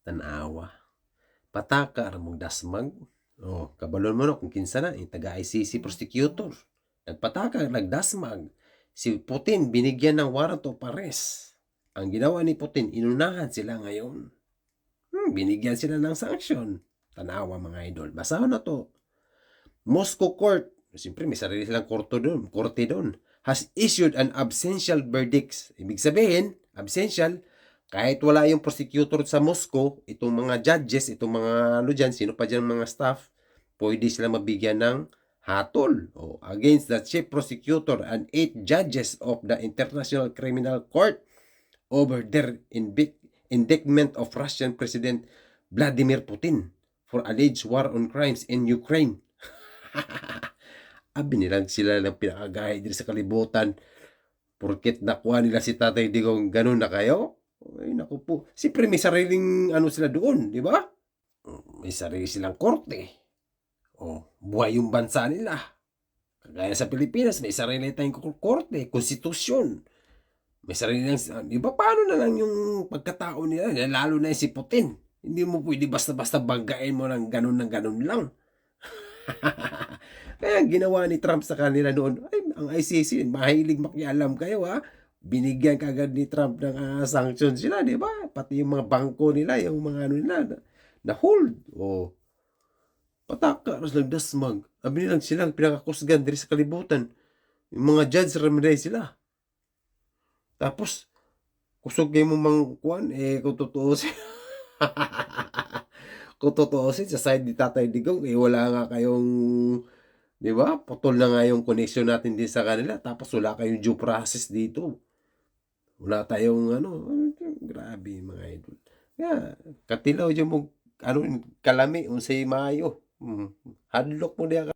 Tanawa. Pataka ra mong dasmag. Oh, kabalon mo no kung kinsa na taga ICC prosecutor. Nagpataka nagdasmag. Si Putin binigyan ng warrant of arrest. Ang ginawa ni Putin, inunahan sila ngayon. Binigyan sila ng sanction. Tanawa mga idol. Basahan na to. Moscow court, siyempre may sarili silang korte doon, has issued an absential verdict. Ibig sabihin, absential, kahit wala yung prosecutor sa Moscow, itong mga judges, itong mga ano dyan, sino pa dyan mga staff, pwede sila mabigyan ng hatol against the chief prosecutor and 8 judges of the International Criminal Court over their indictment of Russian President Vladimir Putin for alleged war on crimes in Ukraine. Abi nilang sila ng pinakagahay din sa kalibutan. Porket nakuha nila si Tatay Digong ganun na kayo? Ay, naku po. Siyempre may sariling ano sila doon, di ba? May sarili silang korte. Buhay yung bansa nila. Kagaya sa Pilipinas, may sarili tayong korte, konstitusyon. May sarili lang, di ba paano na lang yung pagkatao nila, lalo na si Putin. Hindi mo pwede basta-basta banggain mo ng ganun lang. Kaya ginawa ni Trump sa kanila noon, ay, ang ICC, mahilig makialam kayo ha. Binigyan kagad ni Trump ng sanction sila, di ba? Pati yung mga bangko nila, yung mga ano nila, na hold. Pataka, ras nagdasmag. Abi nilang silang pinakakusgan diri sa kalibutan. Yung mga judge, ramiray sila. Tapos, kusog kayo mo mang kuwan, kung totoo siya. Kung totoosin sa side ni Tatay Digong, wala nga kayong, di ba? Putol na nga yung connection natin din sa kanila. Tapos wala kayong due process dito. Wala tayong ano, grabe mga idol. Kaya, katilaw dyan mo, kalami, unsay maayo. Hadlock mo diya